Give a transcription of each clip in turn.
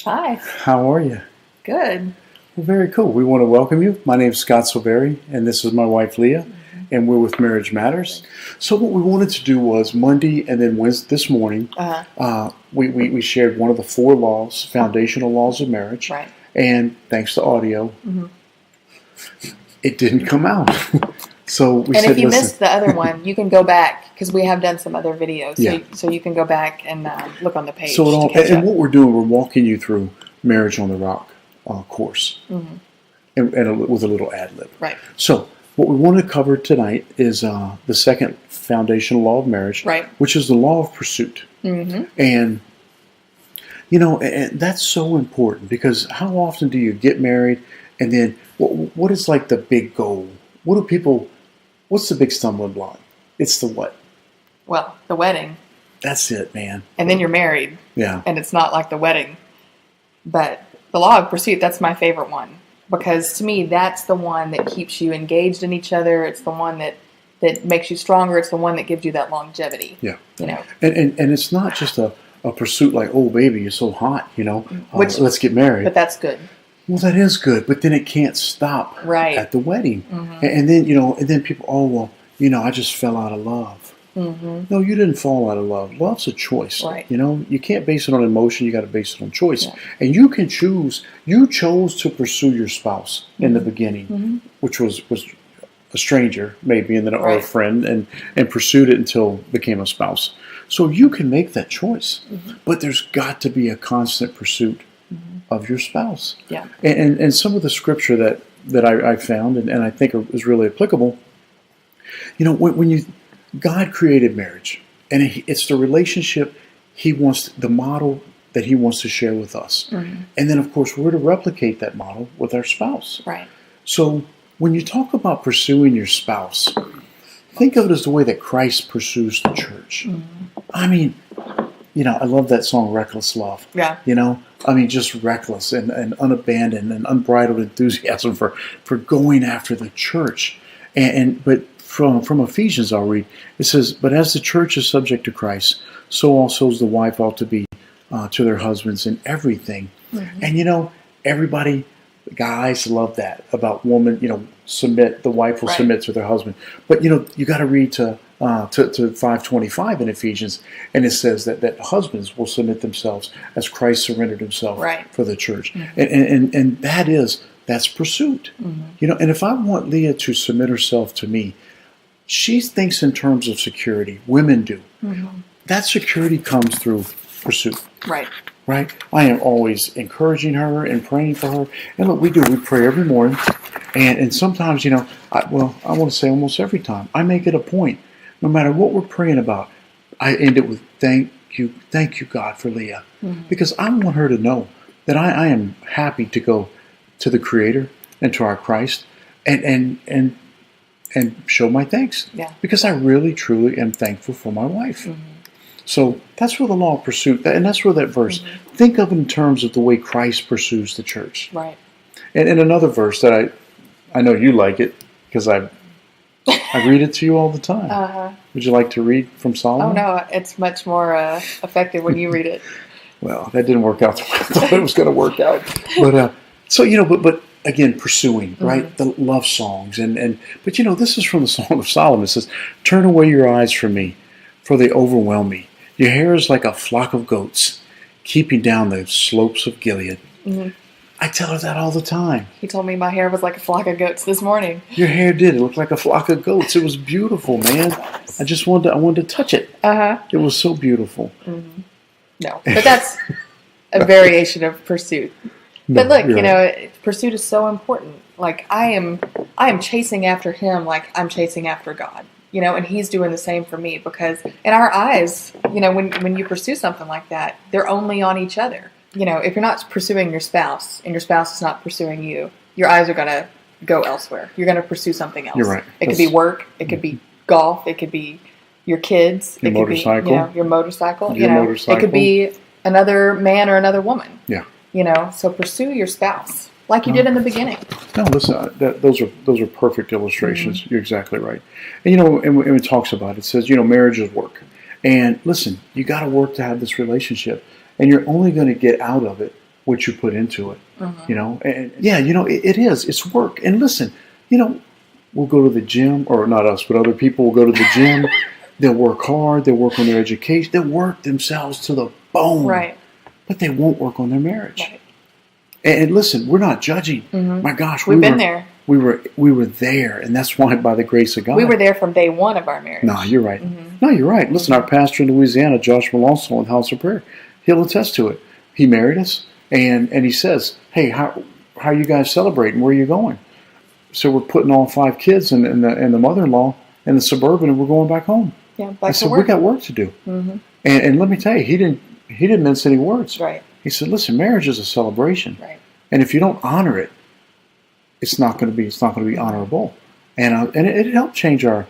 Hi. How are you? Good. Well, very cool. We want to welcome you. My name is Scott Silveri, and this is my wife, Leah, and we're with Marriage Matters. So what we wanted to do was Monday and then Wednesday, this morning, we shared one of the 4 laws, foundational laws of marriage. Right. And thanks to audio, it didn't come out. So we said, if you listen, missed the other one, you can go back because we have done some other videos. Yeah. So you can go back and look on the page. So it all, to catch and up. what we're doing, we're walking you through Marriage on the Rock course, and with a little ad lib. Right. So what we want to cover tonight is the second foundational law of marriage, Right. which is the law of pursuit. And you know, and that's so important because how often do you get married, and then what is like the big goal? What do people? What's the big stumbling block? It's the what? Well, the wedding. That's it, man. And then you're married. Yeah. And it's not like the wedding. But the law of pursuit, that's my favorite one. Because to me, that's the one that keeps you engaged in each other. It's the one that makes you stronger. It's the one that gives you that longevity. Yeah. You know. And it's not just a pursuit like, oh, baby, you're so hot, you know, let's get married. But that's good. Well, that is good, but then it can't stop at the wedding. And then, and then people, oh, well, I just fell out of love. No, you didn't fall out of love. Love's a choice. Right. You can't base it on emotion. You got to base it on choice. Yeah. And you can choose. You chose to pursue your spouse in the beginning, which was a stranger, maybe, and then or a friend, and pursued it until it became a spouse. So you can make that choice, but there's got to be a constant pursuit of your spouse. Yeah. And some of the scripture that I found and I think is really applicable, when God created marriage, and it's the relationship the model that he wants to share with us. And then, of course, we're to replicate that model with our spouse. Right. So when you talk about pursuing your spouse, think of it as the way that Christ pursues the church. I mean, I love that song, Reckless Love. Yeah. Just reckless and unabandoned and unbridled enthusiasm for going after the church. But from Ephesians, I'll read, it says, but as the church is subject to Christ, so also is the wife ought to be to their husbands in everything. And everybody, guys love that about woman, submit, the wife will submit to their husband. But you got to read to 5:25 in Ephesians, and it says that husbands will submit themselves as Christ surrendered himself for the church. And that's pursuit. And if I want Leah to submit herself to me, she thinks in terms of security. Women do. That security comes through pursuit. Right. I am always encouraging her and praying for her. And look, we pray every morning. And sometimes, I want to say almost every time, I make it a point, no matter what we're praying about, I end it with thank you, God, for Leah. Because I want her to know that I am happy to go to the Creator and to our Christ and show my thanks. Yeah. Because I really, truly am thankful for my wife. So that's where the law of pursuit, and that's where that verse, think of it in terms of the way Christ pursues the church. Right. And another verse that I know you like it, because I read it to you all the time. Would you like to read from Solomon? Oh, no, it's much more effective when you read it. Well, that didn't work out the way I thought it was going to work out. But but again, pursuing, right? The love songs. But this is from the Song of Solomon. It says, turn away your eyes from me, for they overwhelm me. Your hair is like a flock of goats, keeping down the slopes of Gilead. I tell her that all the time. He told me my hair was like a flock of goats this morning. Your hair did. It looked like a flock of goats. It was beautiful, man. I just wanted to touch it. It was so beautiful. No, but that's a variation of pursuit. But look, pursuit is so important. Like I am chasing after him like I'm chasing after God. And he's doing the same for me because in our eyes, when you pursue something like that, they're only on each other. If you're not pursuing your spouse and your spouse is not pursuing you, your eyes are going to go elsewhere. You're going to pursue something else. You're right. It could be work. It could be golf. It could be your kids. Your motorcycle. Your motorcycle. It could be another man or another woman. Yeah. So pursue your spouse. like you did in the beginning. No, listen, those are perfect illustrations. Mm-hmm. You're exactly right. And and it talks about it says, marriage is work. And listen, you got to work to have this relationship, and you're only going to get out of it what you put into it. You know, and yeah, you know, it is. It's work. And listen, you know, we'll go to the gym, or not us, but other people will go to the gym. They'll work hard. They'll work on their education. They'll work themselves to the bone. Right. But they won't work on their marriage. Right. And listen, we're not judging. My gosh, we've been there. We were there, and that's why, by the grace of God, we were there from day one of our marriage. No, you're right. No, you're right. Listen, our pastor in Louisiana, Josh Malonzo, in House of Prayer, he'll attest to it. He married us, and he says, "Hey, how are you guys celebrating? Where are you going?" So we're putting all 5 kids and the mother-in-law in the Suburban, and we're going back home. Yeah, back to so work. We got work to do. And let me tell you, he didn't mince any words. Right. He said, "Listen, marriage is a celebration, right. and if you don't honor it, it's not going to be honorable." And it helped change the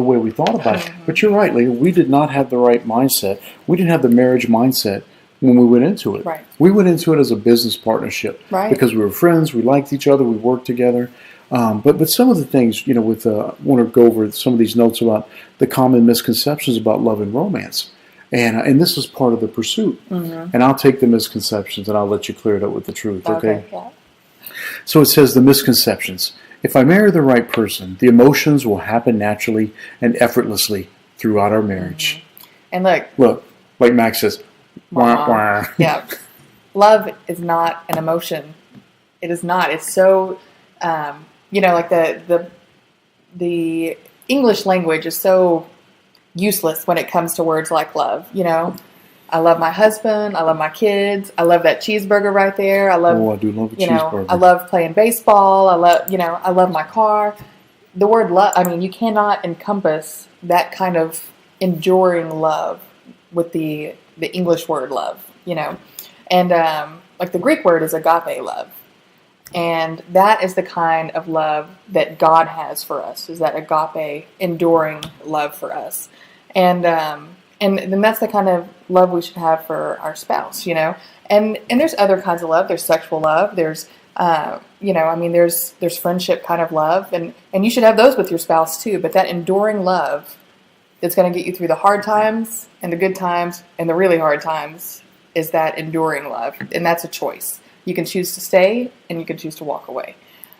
way we thought about it. But you're right, Leah. We did not have the right mindset. We didn't have the marriage mindset when we went into it. Right. We went into it as a business partnership, right. because we were friends. We liked each other. We worked together. But some of the things, you know, I want to go over some of these notes about the common misconceptions about love and romance. And this is part of the pursuit. And I'll take the misconceptions and I'll let you clear it up with the truth, okay? Yeah. So it says the misconceptions. If I marry the right person, the emotions will happen naturally and effortlessly throughout our marriage. And look, like Max says, wah, wah. Yeah. Love is not an emotion. It is not. It's so, like the English language is so useless when it comes to words like love. You know, I love my husband. I love my kids. I love that cheeseburger right there. I do love a cheeseburger. I love playing baseball. I love my car. The word love, I mean, you cannot encompass that kind of enduring love with the English word love, you know. And the Greek word is agape love. And that is the kind of love that God has for us, is that agape, enduring love for us. And then that's the kind of love we should have for our spouse, you know. And there's other kinds of love. There's sexual love. There's, there's friendship kind of love. And you should have those with your spouse too. But that enduring love that's going to get you through the hard times and the good times and the really hard times is that enduring love. And that's a choice. You can choose to stay and you can choose to walk away.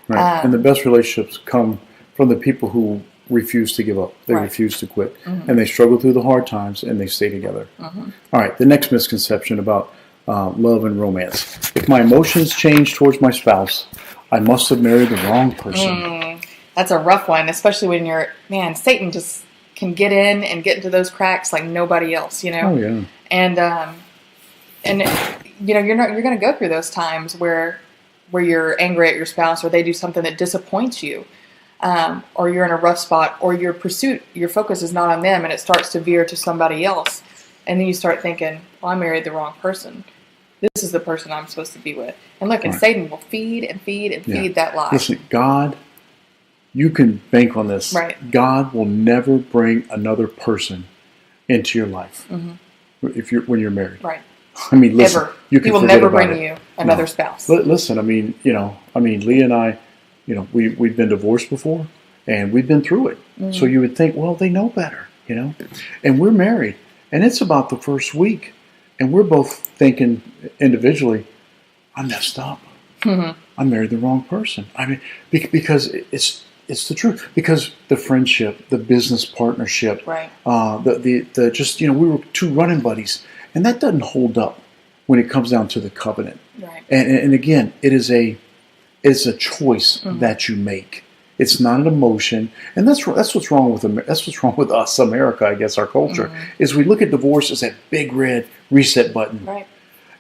Right. And the best relationships come from the people who refuse to give up. They refuse to quit. And they struggle through the hard times and they stay together. All right, the next misconception about love and romance. If my emotions change towards my spouse, I must have married the wrong person. That's a rough one, especially when Satan just can get in and get into those cracks like nobody else, you know? Oh, yeah. And you're going to go through those times where you're angry at your spouse, or they do something that disappoints you, or you're in a rough spot, or your focus is not on them, and it starts to veer to somebody else, and then you start thinking, "Well, I married the wrong person. This is the person I'm supposed to be with." And look, and Satan will feed and feed and feed that lie. Listen, God, you can bank on this. Right. God will never bring another person into your life when you're married. Right. I mean, listen, Ever. You can He will forget never about bring it. you another spouse. Listen, I mean, Leah and I, we've been divorced before, and we've been through it. So you would think, well, they know better, you know. And we're married, and it's about the first week, and we're both thinking individually, I messed up. I married the wrong person. I mean, because it's the truth. Because the friendship, the business partnership, right? We were 2 running buddies. And that doesn't hold up when it comes down to the covenant. Right. And again, it's a choice that you make. It's not an emotion, and that's what's wrong with us, America. I guess our culture is we look at divorce as that big red reset button. Right.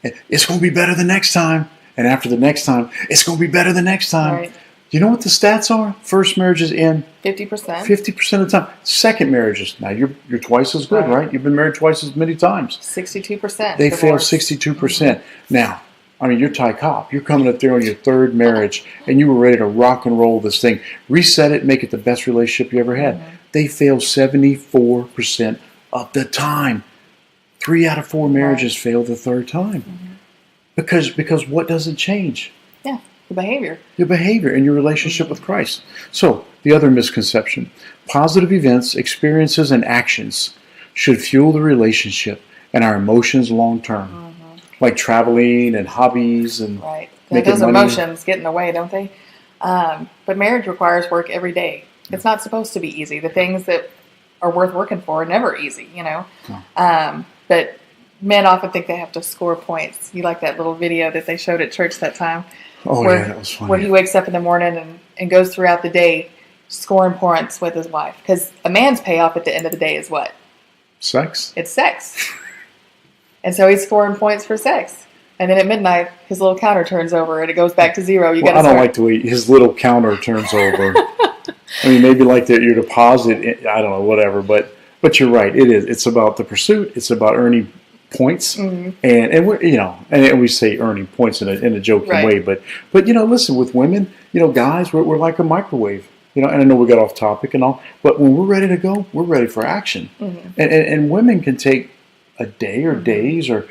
And it's going to be better the next time, and after the next time, it's going to be better the next time. Right. You know what the stats are? First marriages end 50%. 50% of the time. Second marriages, now you're twice as good, right? You've been married twice as many times. 62%. They fail 62%. Now, I mean, you're Ty Cobb. You're coming up there on your 3rd marriage, and you were ready to rock and roll this thing. Reset it, make it the best relationship you ever had. They fail 74% of the time. 3 out of 4 marriages fail the 3rd time. Because what doesn't change? Yeah. Your behavior and your relationship with Christ. So, the other misconception. Positive events, experiences, and actions should fuel the relationship and our emotions long term. like traveling and hobbies and right. making Those money. emotions get in the way, don't they? But marriage requires work every day. It's not supposed to be easy. The things that are worth working for are never easy, you know. But men often think they have to score points. You like that little video that they showed at church that time? Oh, where, yeah, that was funny. Where he wakes up in the morning and goes throughout the day scoring points with his wife. Because a man's payoff at the end of the day is what? Sex. It's sex. And so he's scoring points for sex. And then at midnight, his little counter turns over and it goes back to zero. I don't like the way his little counter turns over. I mean, maybe like your deposit, I don't know, whatever. But you're right. It is. It's about the pursuit. It's about earning points. Mm-hmm. And we're, and we say earning points in a joking way. But listen, with women, guys, we're like a microwave. And I know we got off topic and all, but when we're ready to go, we're ready for action. Mm-hmm. And women can take a day or days or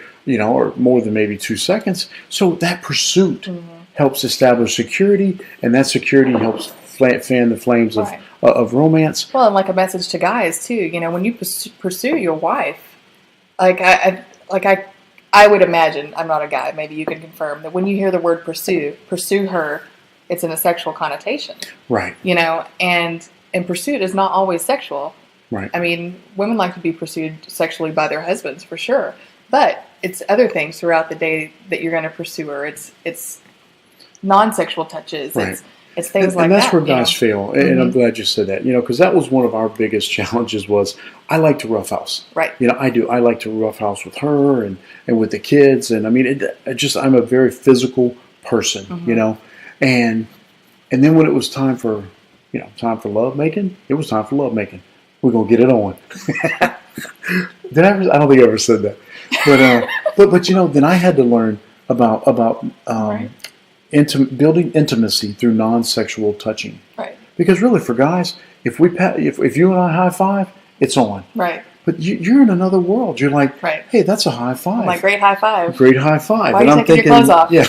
more than maybe 2 seconds. So that pursuit helps establish security, and that security helps fan the flames of romance. Well, and like a message to guys too. When you pursue your wife, I would imagine, I'm not a guy, maybe you can confirm, that when you hear the word pursue her, it's in a sexual connotation. Right. And pursuit is not always sexual. Right. I mean, women like to be pursued sexually by their husbands for sure, but it's other things throughout the day that you're going to pursue her. It's non-sexual touches. Right. It's things like that. And that's where guys fail. And I'm glad you said that. You know, because that was one of our biggest challenges was I like to roughhouse. Right. You know, I do. I like to roughhouse with her and with the kids. And I mean, I'm a very physical person, you know. And then when it was time for love making, it was time for love making. We're going to get it on. Did I don't think I ever said that. But you know, then I had to learn about building intimacy through non-sexual touching. Right. Because really, for guys, if you and I high five, it's on. Right. But you're in another world. You're like, hey, that's a high five. I'm like, great high five. Great high five. Why are you taking your clothes off? Yeah.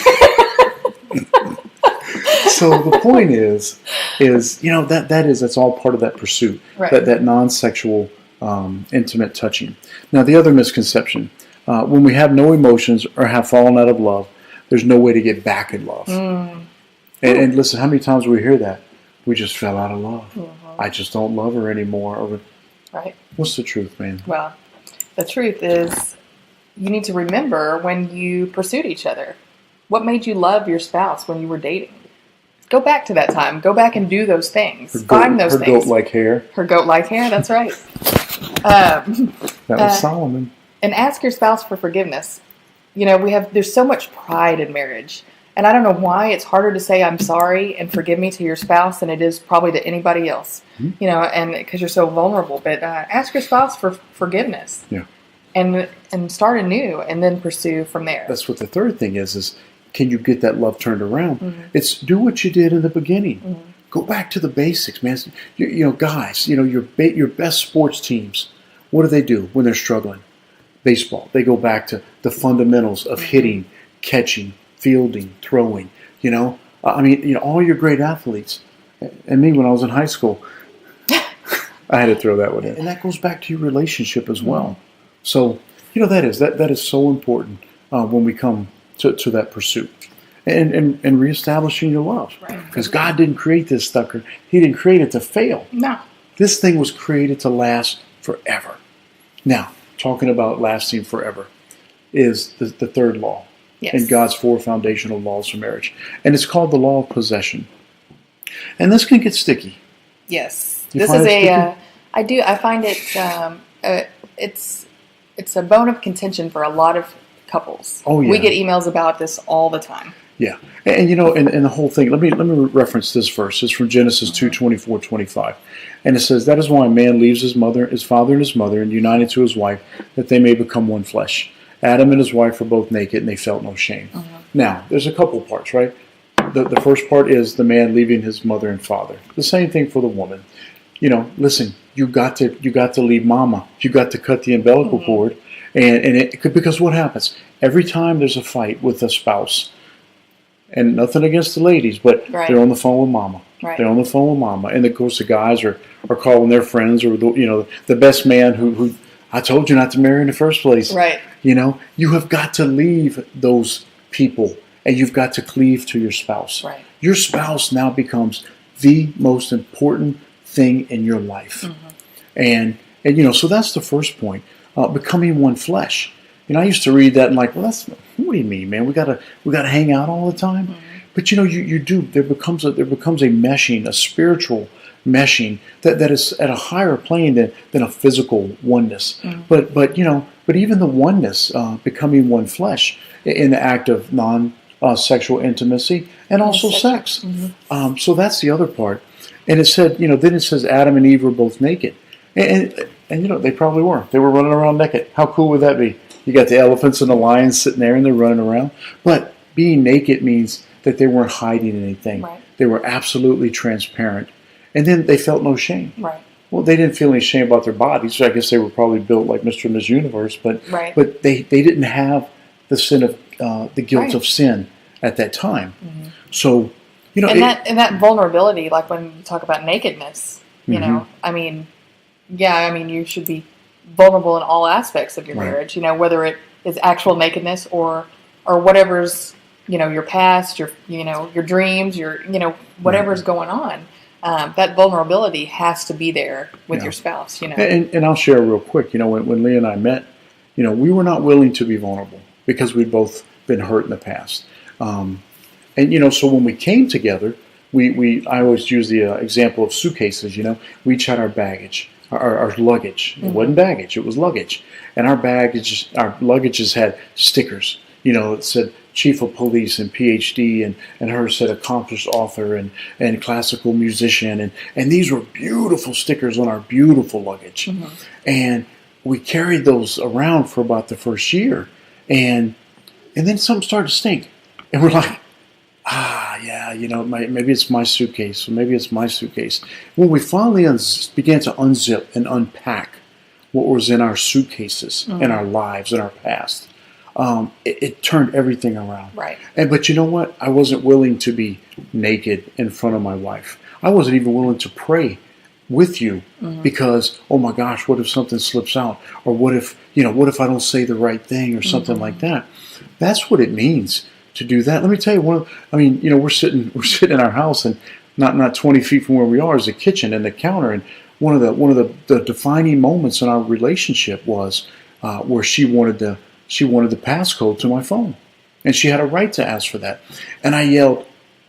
So the point is that's all part of that pursuit. Right. That non-sexual intimate touching. Now, the other misconception: when we have no emotions or have fallen out of love, there's no way to get back in love. And listen, how many times we hear that? We just fell out of love. I just don't love her anymore. Right. What's the truth, man? Well, the truth is you need to remember when you pursued each other. What made you love your spouse when you were dating? Go back to that time. Go back and do those things. Find those things. Her goat-like hair. Her goat-like hair, that's right. That was Solomon. And ask your spouse for forgiveness. You know, there's so much pride in marriage. And I don't know why it's harder to say I'm sorry and forgive me to your spouse than it is probably to anybody else. You know, and because you're so vulnerable. But ask your spouse for forgiveness. Yeah. And start anew and then pursue from there. That's what the third thing is can you get that love turned around? It's do what you did in the beginning. Go back to the basics, man. You know, guys, you know, your best sports teams, what do they do when they're struggling? Baseball. They go back to the fundamentals of hitting, catching, fielding, throwing. You know, I mean, you know, all your great athletes. And me when I was in high school, I had to throw that one in. And that goes back to your relationship as well. So, you know, that is so important when we come to that pursuit and reestablishing your love. Because God didn't create this sucker. He didn't create it to fail. No. This thing was created to last forever. Now, talking about lasting forever is the third law in God's 4 foundational laws for marriage. And it's called the law of possession. And this can get sticky. Yes. This is I do. I find it, it's a bone of contention for a lot of couples. Oh, yeah. We get emails about this all the time. Yeah. And you know, and the whole thing, let me reference this verse. It's from Genesis 2:24-25. And it says, that is why a man leaves his father and his mother, and united to his wife, that they may become one flesh. Adam and his wife were both naked, and they felt no shame. Now, there's a couple parts, right? The first part is the man leaving his mother and father. The same thing for the woman. You know, listen, you got to leave mama. You got to cut the umbilical cord. And because what happens? Every time there's a fight with a spouse, and nothing against the ladies, but they're on the phone with mama. They're on the phone with mama. And of course the guys are calling their friends or the best man who I told you not to marry in the first place. Right. You know, you have got to leave those people and you've got to cleave to your spouse. Right. Your spouse now becomes the most important thing in your life. Mm-hmm. And you know, so that's the first point, becoming one flesh. You know, I used to read that and like, well, what do you mean, man? We gotta hang out all the time. Mm-hmm. But you know, you do. There becomes a meshing, a spiritual meshing that is at a higher plane than a physical oneness. Mm-hmm. But you know, but even the oneness, becoming one flesh in the act of non-sexual intimacy and also sex. Mm-hmm. So that's the other part. And it said, you know, then it says Adam and Eve were both naked, and you know, they probably were. They were running around naked. How cool would that be? You got the elephants and the lions sitting there and they're running around. But being naked means that they weren't hiding anything. Right. They were absolutely transparent. And then they felt no shame. Right. Well, they didn't feel any shame about their bodies. So I guess they were probably built like Mr. and Ms. Universe. But they didn't have the sin of the guilt of sin at that time. Mm-hmm. So, you know. And that vulnerability, like when you talk about nakedness, you mm-hmm. know, I mean, you should be vulnerable in all aspects of your marriage, you know, whether it is actual nakedness or whatever's, you know, your past, your dreams, whatever's going on. That vulnerability has to be there with your spouse, you know. And I'll share real quick, you know, when Leah and I met, you know, we were not willing to be vulnerable because we'd both been hurt in the past. And, you know, so when we came together, I always use the example of suitcases, you know. We each had our baggage. Our luggage. Mm-hmm. It wasn't baggage, it was luggage. And our luggages had stickers. You know, it said Chief of Police and PhD, and hers said accomplished author and classical musician. And these were beautiful stickers on our beautiful luggage. Mm-hmm. And we carried those around for about the first year. And then something started to stink. And we're like, yeah, you know, maybe it's my suitcase, or maybe it's my suitcase. When we finally began to unzip and unpack what was in our suitcases, mm-hmm. in our lives, in our past, it turned everything around. Right. But you know what? I wasn't willing to be naked in front of my wife. I wasn't even willing to pray with you mm-hmm. because, oh my gosh, what if something slips out? Or what if I don't say the right thing or something mm-hmm. like that? That's what it means to do that. Let me tell you, we're sitting in our house, and not 20 feet from where we are is the kitchen and the counter. And one of the defining moments in our relationship was where she wanted the passcode to my phone, and she had a right to ask for that. And I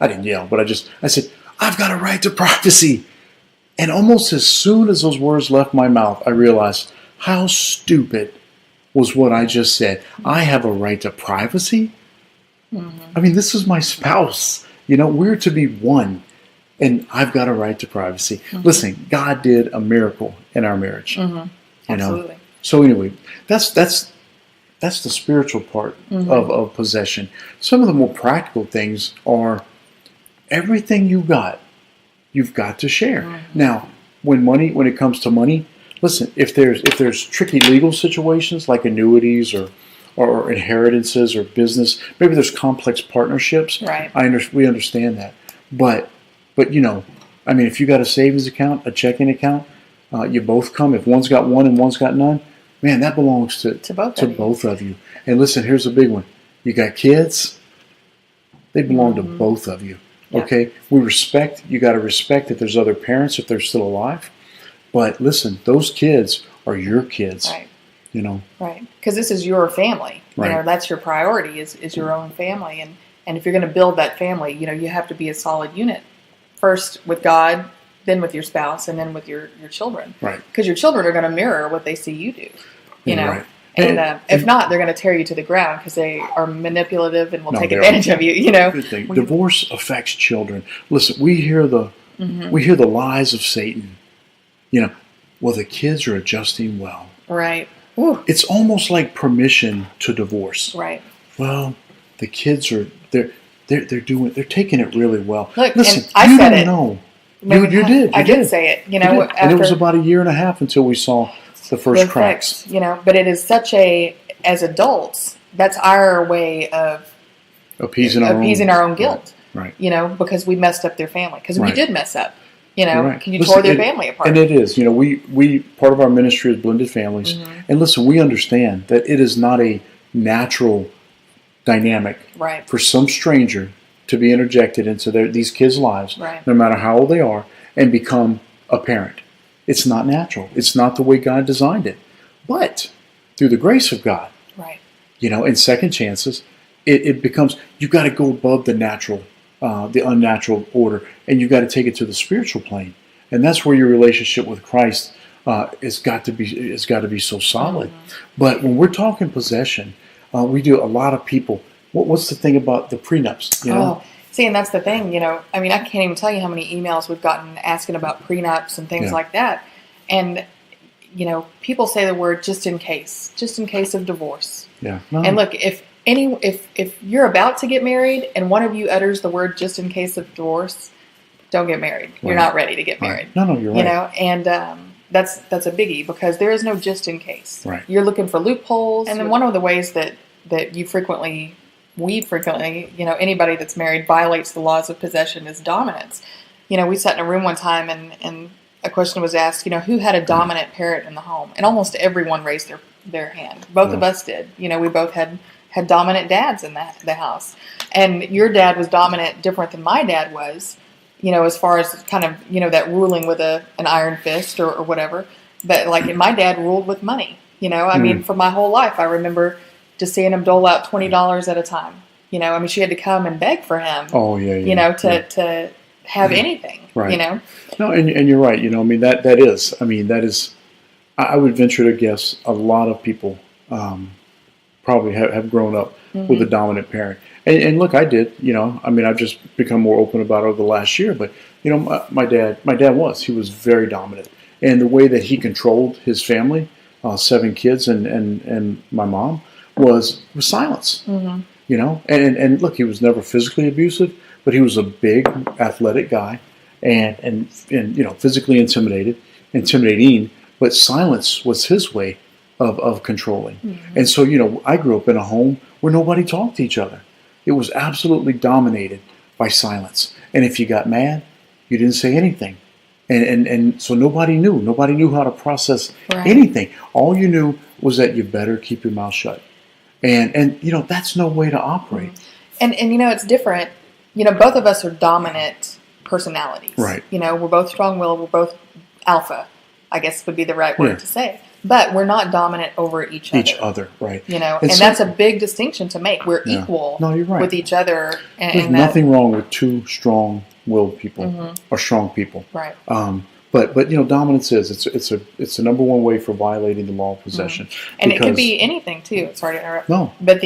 didn't yell, but I said, I've got a right to privacy. And almost as soon as those words left my mouth, I realized how stupid was what I just said. I have a right to privacy. Mm-hmm. I mean, this is my spouse. You know, we're to be one, and I've got a right to privacy. Mm-hmm. Listen, God did a miracle in our marriage. Mm-hmm. Absolutely. Know? So anyway, that's the spiritual part mm-hmm. of possession. Some of the more practical things are everything you've got to share. Mm-hmm. Now, when it comes to money, listen, if there's tricky legal situations like annuities or inheritances or business, maybe there's complex partnerships. Right. We understand that. But you know, I mean, if you got a savings account, a checking account, you both come. If one's got one and one's got none, man, that belongs to both of you. And listen, here's a big one. You got kids, they belong mm-hmm. to both of you. Yeah. Okay? You got to respect that there's other parents if they're still alive. But listen, those kids are your kids. Right. You know. Right. Because this is your family. Right. You know, that's your priority is your own family. And if you're going to build that family, you know, you have to be a solid unit. First with God, then with your spouse, and then with your children. Right. Because your children are going to mirror what they see you do. You know. Right. And if not, they're going to tear you to the ground because they are manipulative and will take advantage of you. You know. Good thing. Divorce affects children. Listen, we hear the lies of Satan. You know, well, the kids are adjusting well. Right. Ooh. It's almost like permission to divorce. Right. Well, the kids are they're taking it really well. Look, listen, and I said it. Know. You did. I did say it. You know, and it was about a year and a half until we saw the first cracks. You know, but it is as adults, that's our way of appeasing our own guilt. Right. You know, because we messed up their family. Because we did mess up. You know, right. you tore their family apart. And it is. You know, we part of our ministry is blended families. Mm-hmm. And listen, we understand that it is not a natural dynamic right. for some stranger to be interjected into these kids' lives, right. no matter how old they are, and become a parent. It's not natural. It's not the way God designed it. But through the grace of God, right. you know, and second chances, it becomes, you've got to go above the natural, the unnatural order, and you've got to take it to the spiritual plane. And that's where your relationship with Christ has got to be so solid. Mm-hmm. But when we're talking possession, we do a lot of people. What's the thing about the prenups? You know? Oh, see, and that's the thing. You know, I mean, I can't even tell you how many emails we've gotten asking about prenups and things like that. And you know, people say the word just in case of divorce. Yeah. No. And look, if you're about to get married and one of you utters the word just in case of divorce, don't get married. Right. You're not ready to get married. Right. No, you're right. You know, and that's a biggie because there is no just in case. Right. You're looking for loopholes. And then one of the ways that we frequently, you know, anybody that's married violates the laws of possession is dominance. You know, we sat in a room one time and a question was asked, you know, who had a dominant parent in the home? And almost everyone raised their hand. Both of us did. You know, we both had dominant dads in the house. And your dad was dominant different than my dad was, you know, as far as kind of, you know, that ruling with an iron fist or whatever. But like my dad ruled with money, you know. I mean, for my whole life, I remember just seeing him dole out $20 at a time. You know, I mean, she had to come and beg for him. Oh, yeah. You know, to have anything, right. You know. No, and you're right. You know, I mean, that is, I would venture to guess a lot of people probably have grown up with a dominant parent. And look, I did, you know, I mean, I've just become more open about it over the last year, but, you know, my dad he was very dominant. And the way that he controlled his family, 7 kids and my mom, was silence, you know. And look, he was never physically abusive, but he was a big, athletic guy and you know, physically intimidating, but silence was his way of controlling. And so, you know, I grew up in a home where nobody talked to each other. It was absolutely dominated by silence. And if you got mad, you didn't say anything. And so nobody knew how to process anything. All you knew was that you better keep your mouth shut. And you know, that's no way to operate. And you know, it's different. You know, both of us are dominant personalities. Right. You know, we're both strong-willed. We're both alpha, I guess would be the right word to say. But we're not dominant over each other. Right. You know, and that's a big distinction to make. We're equal with each other. There's nothing wrong with 2 strong-willed people or strong people. Right. But you know, dominance it's the number one way for violating the law of possession. And it could be anything too. Sorry to interrupt. No. But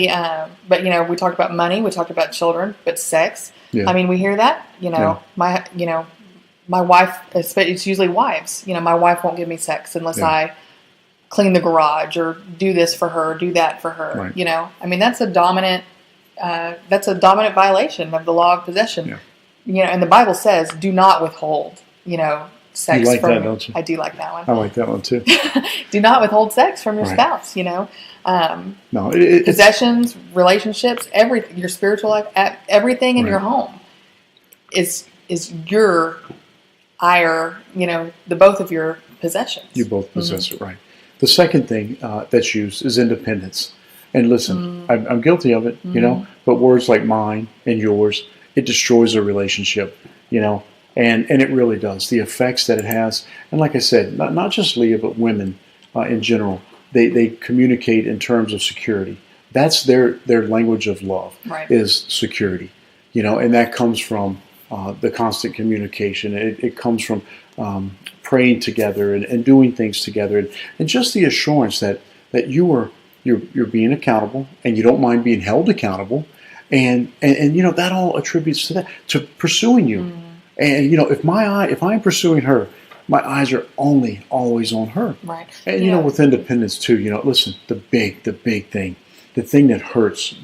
but you know, we talked about money, we talked about children, but sex. Yeah. I mean, we hear that. You know, my wife. It's usually wives. You know, my wife won't give me sex unless I clean the garage or do this for her, do that for her. Right. You know, I mean, that's a dominant violation of the law of possession. Yeah. You know, and the Bible says, "Do not withhold." You know, sex. You like from, that, don't you? I do like that one. I like that one too. Do not withhold sex from your spouse. You know, no, possessions, relationships, everything, your spiritual life, everything in your home is your you know, the both of your possessions. You both possess it, right? The second thing that's used is independence. And listen, I'm guilty of it, you know. But words like mine and yours, it destroys a relationship, you know. And it really does. The effects that it has, and like I said, not just Leah, but women in general, they communicate in terms of security. That's their language of love, is security, you know, and that comes from the constant communication. It comes from praying together and doing things together, and just the assurance that you're being accountable and you don't mind being held accountable, and you know, that all attributes to that, to pursuing you. And you know, if I'm pursuing her, my eyes are always on her. Right. And you know, with independence too, you know, listen, the big thing, the thing that hurts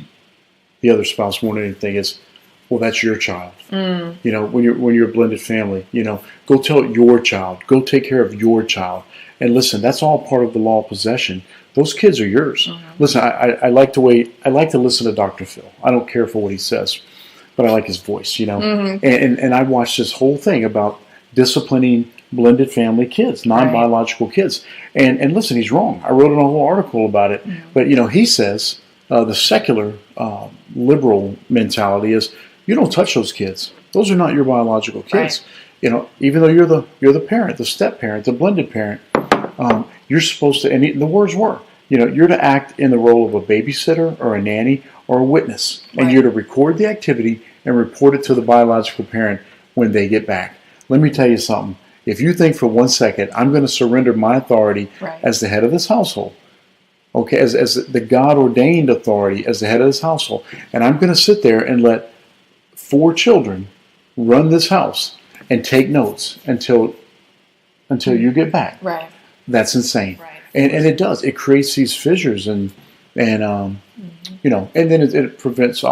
the other spouse more than anything is, well, that's your child. You know, when you're a blended family, you know, go tell your child, go take care of your child. And listen, that's all part of the law of possession. Those kids are yours. Listen, I like to listen to Dr. Phil. I don't care for what he says, but I like his voice, you know. And I watched this whole thing about disciplining blended family kids, non-biological kids. And listen, he's wrong. I wrote a whole article about it. But, he says the secular liberal mentality is you don't touch those kids. Those are not your biological kids. Even though you're the parent, the step parent, the blended parent, you're supposed to, and the words were, you're to act in the role of a babysitter or a nanny or a witness. And you're to record the activity and report it to the biological parent when they get back. Let me tell you something. If you think for 1 second, I'm going to surrender my authority as the head of this household, okay, as the God-ordained authority as the head of this household, and I'm going to sit there and let 4 children run this house and take notes until you get back. Right. That's insane. Right. And it does. It creates these fissures and then it provides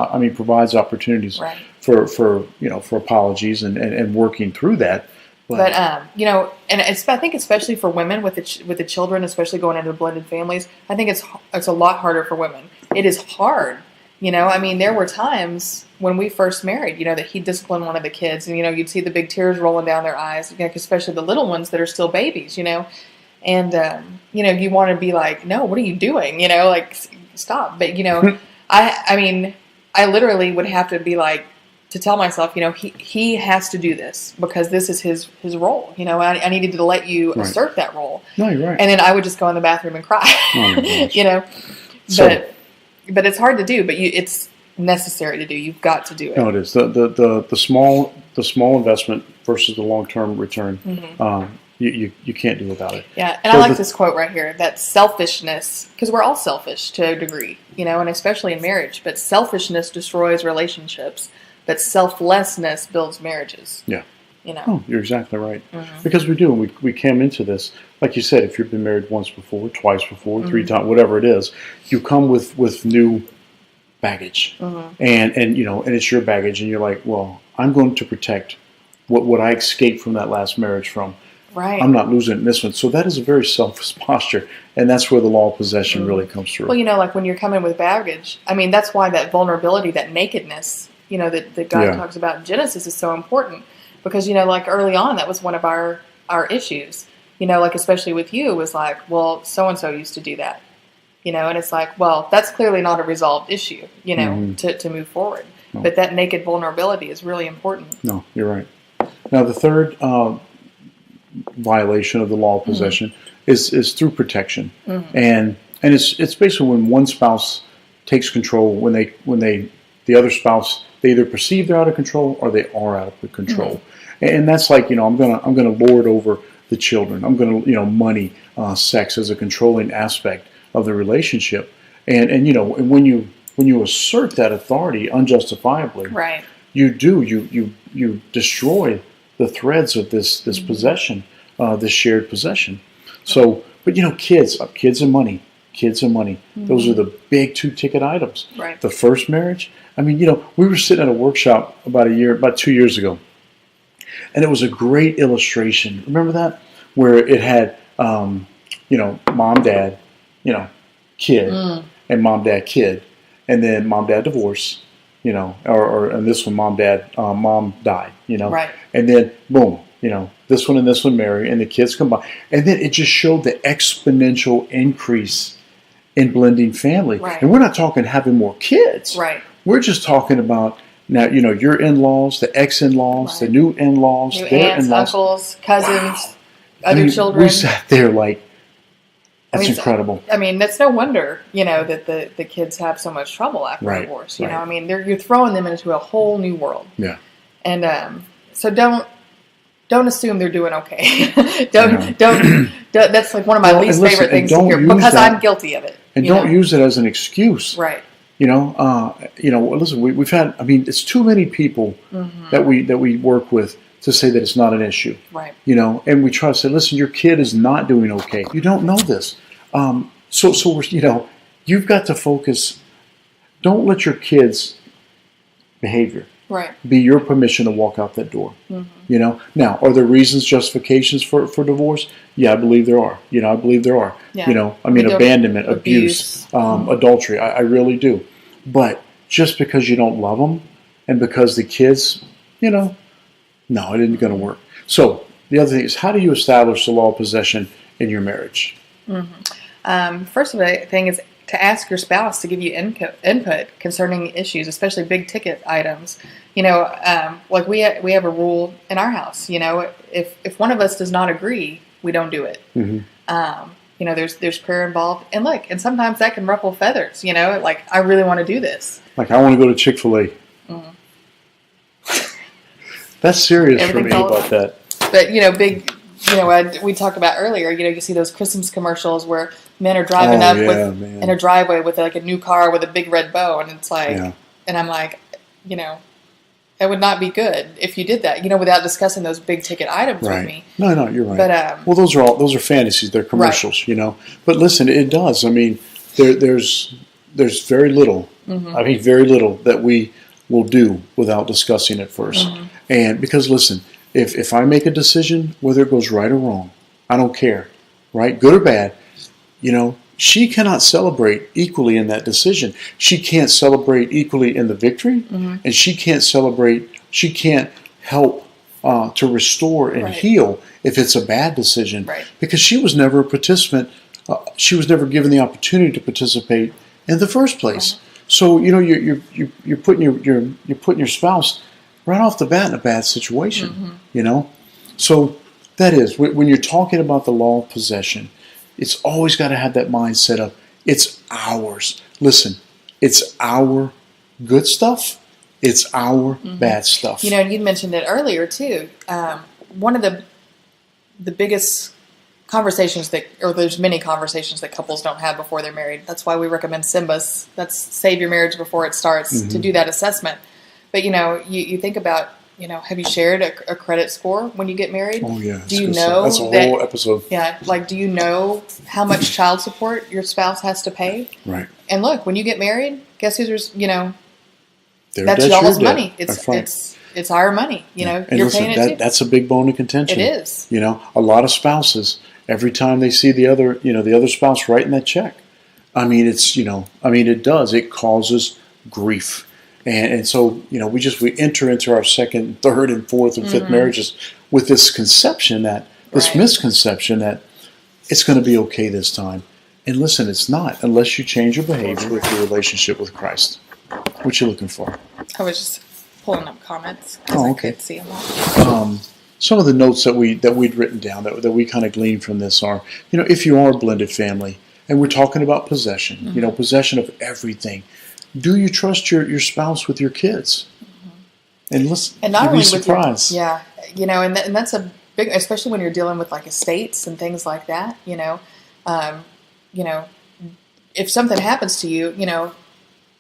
opportunities for apologies and working through that. But and I think especially for women with the children, especially going into blended families, I think it's a lot harder for women. It is hard. There were times when we first married, that he disciplined one of the kids, and you'd see the big tears rolling down their eyes, especially the little ones that are still babies, and you want to be like, no, what are you doing? Stop. But I literally would have to be like, to tell myself, he has to do this because this is his role. I needed to let you assert that role. No, you're right. And then I would just go in the bathroom and cry. Oh, but it's hard to do. But it's necessary to do. You've got to do it. No, it is the small investment versus the long-term return. You can't do without it. Yeah, and I like this quote right here. That selfishness, because we're all selfish to a degree, and especially in marriage. But selfishness destroys relationships. But selflessness builds marriages. Yeah. Oh, you're exactly right. Because we do. We came into this, like you said, if you've been married once before, twice before, 3 times, whatever it is, you come with new baggage. And it's your baggage, and you're like, well, I'm going to protect what I escaped from that last marriage from. Right. I'm not losing it in this one. So that is a very selfish posture, and that's where the law of possession really comes through. Well, like when you're coming with baggage, that's why that vulnerability, that nakedness, that God talks about in Genesis is so important because, like early on, that was one of our issues, like especially with you, was like, well, so-and-so used to do that, and it's like, well, that's clearly not a resolved issue, to move forward. No. But that naked vulnerability is really important. No, you're right. Now, the third violation of the law of possession is through protection. And it's basically when one spouse takes control, when the other spouse, they either perceive they're out of control or they are out of control. And that's like, I'm gonna lord over the children. I'm gonna, money, sex as a controlling aspect of the relationship. And when you assert that authority unjustifiably, you destroy the threads of this possession, this shared possession. So, but kids and money. Those are the big 2-ticket items. Right. The first marriage. We were sitting at a workshop about 2 years ago, and it was a great illustration. Remember that? Where it had, mom, dad, kid, and mom, dad, kid, and then mom, dad divorce, or in this one, mom, dad, mom died, Right. And then boom, this one and this one marry, and the kids combine, and then it just showed the exponential increase in blending family. Right. And we're not talking having more kids. Right. We're just talking about now, your in-laws, the ex-in-laws, the new in-laws, their aunts, in-laws. uncles, cousins, other children. We sat there like, that's incredible. That's no wonder, that the kids have so much trouble after divorce. You're throwing them into a whole new world. Yeah. And so don't assume they're doing okay. don't. That's like one of my least favorite things to hear because I'm guilty of it. And don't use it as an excuse. Right. Listen, we've had. It's too many people that we work with to say that it's not an issue. Right. And we try to say, listen, your kid is not doing okay. You don't know this. So we're, you've got to focus. Don't let your kids' behavior be your permission to walk out that door. Now, are there reasons, justifications for divorce? Yeah, I believe there are. I believe there are. Yeah. Abandonment, abuse, adultery. I really do. But just because you don't love them and because the kids, no, it isn't going to work. So the other thing is, how do you establish the law of possession in your marriage? First of the thing is to ask your spouse to give you input concerning issues, especially big ticket items. Like we have a rule in our house. If one of us does not agree, we don't do it. There's prayer involved, and sometimes that can ruffle feathers. Like I really want to do this. Like I want to go to Chick-fil-A. That's serious for me about that. But we talked about earlier. You see those Christmas commercials where men are driving in a driveway with like a new car with a big red bow, and it's like, and I'm like, that would not be good if you did that, without discussing those big ticket items with me. No, you're right. But well, those are fantasies. They're commercials, But listen, it does. I mean, there's very little. I mean, very little that we will do without discussing it first. And because listen, if I make a decision, whether it goes right or wrong, I don't care, right? Good or bad, she cannot celebrate equally in that decision. She can't celebrate equally in the victory, and she can't help to restore and heal if it's a bad decision, because she was never a participant. She was never given the opportunity to participate in the first place. So you're putting your spouse right off the bat in a bad situation. So that is when you're talking about the law of possession. It's always got to have that mindset of, it's ours. Listen, it's our good stuff. It's our bad stuff. You mentioned it earlier, too. One of the biggest conversations there's many conversations that couples don't have before they're married. That's why we recommend SYMBAS. That's Save Your Marriage Before It Starts, to do that assessment. But, you think about, have you shared a credit score when you get married? Oh, yeah. Do you know that's a whole episode. Yeah. Like, do you know how much child support your spouse has to pay? Right. And look, when you get married, guess who's, that's y'all's money. It's our money. You're paying it too. That's a big bone of contention. It is. A lot of spouses, every time they see the other spouse writing that check, I mean, it does. It causes grief. And so, we enter into our second, third, and fourth, and fifth marriages with this misconception that it's going to be okay this time. And listen, it's not, unless you change your behavior with your relationship with Christ. What you looking for? I was just pulling up comments. Oh, okay. I could see them all. Some of the notes that we'd written down that we kind of gleaned from this are, if you are a blended family, and we're talking about possession, possession of everything. Do you trust your spouse with your kids? And listen, and not you'd only be surprised. And that's a big, especially when you're dealing with like estates and things like that. If something happens to you,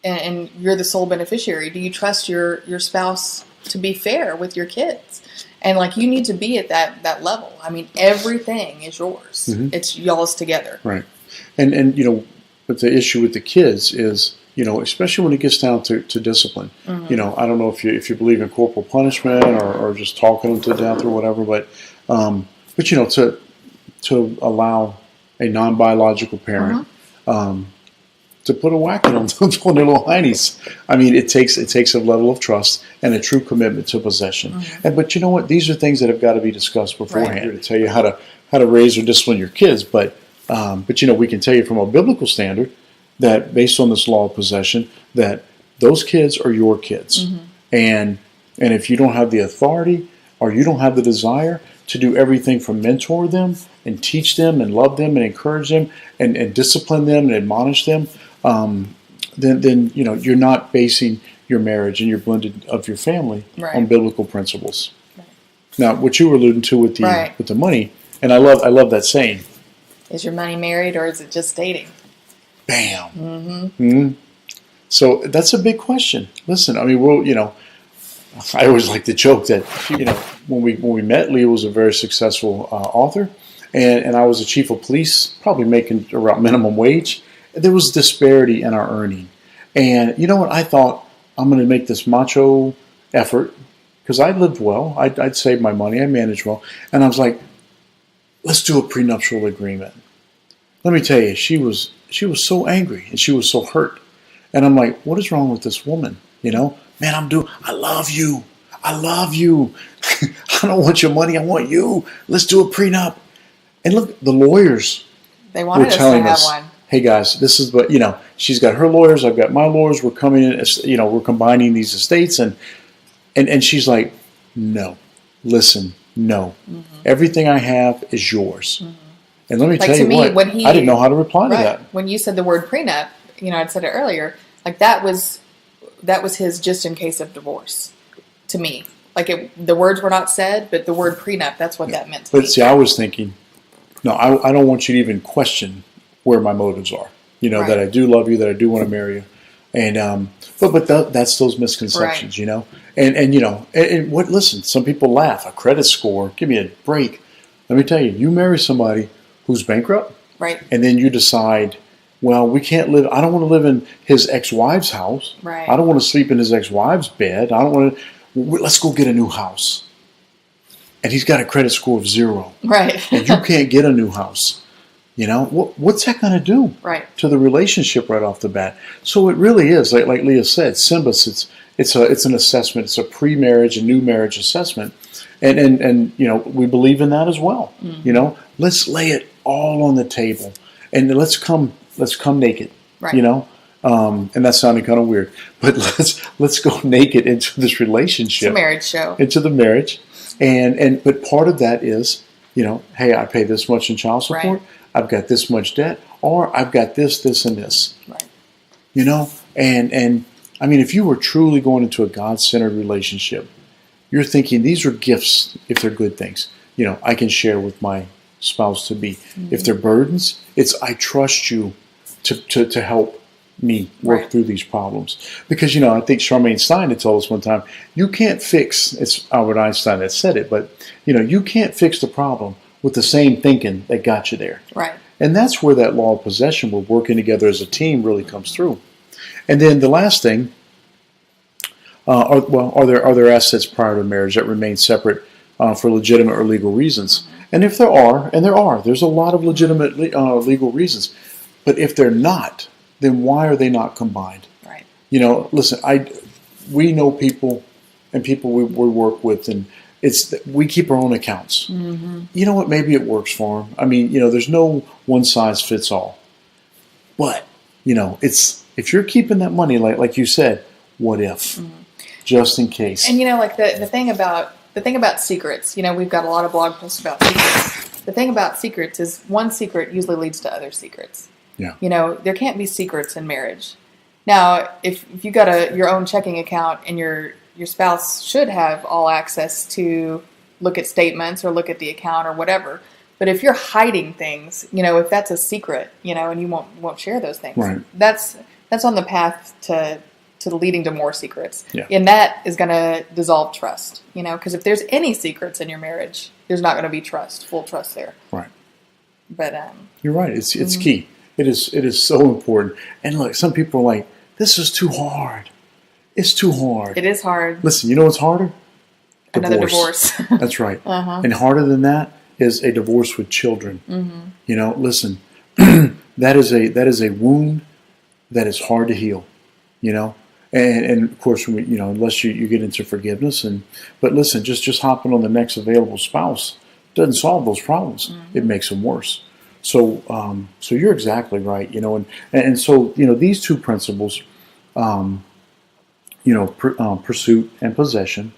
and you're the sole beneficiary, do you trust your spouse to be fair with your kids? And like, you need to be at that level. I mean, everything is yours. It's y'all's together. Right. And but the issue with the kids is, especially when it gets down to discipline. I don't know if you believe in corporal punishment or just talking them to death or whatever, but to allow a non-biological parent to put a whacking on their little heinies. I mean, it takes a level of trust and a true commitment to possession. But you know what? These are things that have got to be discussed beforehand to tell you how to raise or discipline your kids. But we can tell you from a biblical standard that based on this law of possession, that those kids are your kids. And if you don't have the authority or you don't have the desire to do everything from mentor them and teach them and love them and encourage them and discipline them and admonish them, then you're not basing your marriage and your blended of your family on biblical principles. Now, what you were alluding to with the money, and I love that saying. Is your money married or is it just dating? Bam. So that's a big question. Listen, I mean, I always like to joke that when we met, Leah was a very successful author, and I was a chief of police, probably making around minimum wage. There was disparity in our earning, and you know what? I thought, I'm going to make this macho effort because I lived well. I'd saved my money. I managed well, and I was like, let's do a prenuptial agreement. Let me tell you, she was so angry and she was so hurt. And I'm like, what is wrong with this woman? Man, I love you. I I don't want your money. I want you. Let's do a prenup. And look, the lawyers They wanted were us to telling have us, one. hey guys, this is what, she's got her lawyers. I've got my lawyers. We're coming in, we're combining these estates. And she's like, no, listen, no. Mm-hmm. Everything I have is yours. Mm-hmm. And let me tell you what, I didn't know how to reply to that. When you said the word prenup, I'd said it earlier, like that was his just in case of divorce to me. Like the words were not said, but the word prenup, that's what that meant to me. But see, I was thinking, no, I don't want you to even question where my motives are. That I do love you, that I do want to marry you. And but that's those misconceptions, right. And what? Listen, some people laugh. A credit score, give me a break. Let me tell you, you marry somebody who's bankrupt, right? And then you decide, well, we can't live. I don't want to live in his ex-wife's house. Right. I don't want to sleep in his ex-wife's bed. I don't want to. Let's go get a new house. And he's got a credit score of 0. Right. And you can't get a new house. What's that going to do to the relationship right off the bat? So it really is, like Leah said, SYMBIS, it's an assessment. It's a pre-marriage and new marriage assessment. And we believe in that as well. Mm-hmm. Let's lay it all on the table. And let's come naked. Right. And that's sounding kind of weird. But let's go naked into this relationship. It's a marriage show. Into the marriage. But part of that is, hey, I pay this much in child support. Right. I've got this much debt, or I've got this, and this. Right. And I mean, if you were truly going into a God-centered relationship, you're thinking these are gifts if they're good things. I can share with my spouse to be. Mm-hmm. If they're burdens, it's I trust you to help me work through these problems. Because, I think Charmaine Stein had told us one time, you can't fix, it's Albert Einstein that said it, but, you can't fix the problem with the same thinking that got you there. Right. And that's where that law of possession, we're working together as a team, really comes through. And then the last thing, are there assets prior to marriage that remain separate for legitimate or legal reasons? Mm-hmm. And if there are, there's a lot of legitimate legal reasons. But if they're not, then why are they not combined? Right. Listen, we know people and people we work with, and we keep our own accounts. Mm-hmm. You know what? Maybe it works for them. I mean, there's no one size fits all. But if you're keeping that money, like you said, what if? Mm-hmm. Just in case. And like the thing about secrets, we've got a lot of blog posts about secrets. The thing about secrets is one secret usually leads to other secrets. Yeah. There can't be secrets in marriage. Now, if you got your own checking account and your spouse should have all access to look at statements or look at the account or whatever. But if you're hiding things, if that's a secret, and you won't share those things, right. That's on the path to leading to more secrets. Yeah. And that is going to dissolve trust, because if there's any secrets in your marriage, there's not going to be full trust there. Right. But you're right. It's mm-hmm. key. It is so important. And look, some people are like, this is too hard. It's too hard. It is hard. Listen, you know what's harder? Another divorce. That's right. Uh-huh. And harder than that is a divorce with children. Mm-hmm. Listen, that is a wound that is hard to heal. And of course, unless you get into forgiveness, but listen, just hopping on the next available spouse doesn't solve those problems. Mm-hmm. It makes them worse. So you're exactly right. And so these two principles. Pursuit and possession.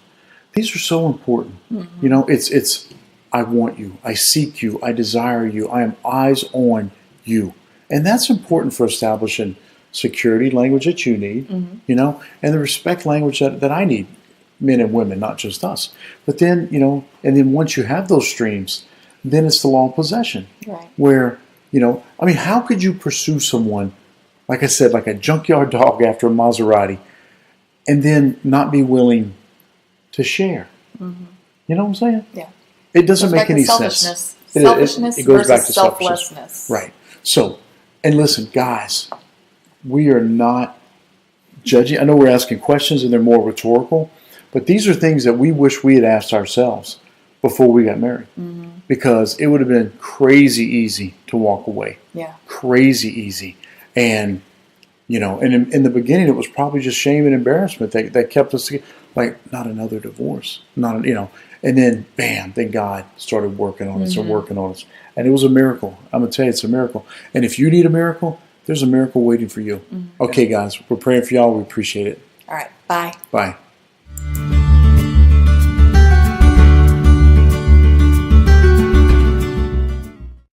These are so important. Mm-hmm. It's I want you, I seek you, I desire you, I am eyes on you. And that's important for establishing security language that you need, mm-hmm. And the respect language that I need, men and women, not just us. But then, and then once you have those streams, then it's the law of possession. Right. Where, how could you pursue someone, like I said, like a junkyard dog after a Maserati, and then not be willing to share? Mm-hmm. You know what I'm saying? Yeah. It doesn't make any sense. Selfishness it goes back to selflessness. Right. So, and listen, guys, we are not judging. I know we're asking questions and they're more rhetorical, but these are things that we wish we had asked ourselves before we got married. Mm-hmm. Because it would have been crazy easy to walk away. Yeah. Crazy easy. And, and in the beginning, it was probably just shame and embarrassment that kept us together. Like, not another divorce. And then, bam, then God started working on us and working on us. And it was a miracle. I'm going to tell you, it's a miracle. And if you need a miracle, there's a miracle waiting for you. Okay, guys, we're praying for y'all. We appreciate it. All right. Bye. Bye.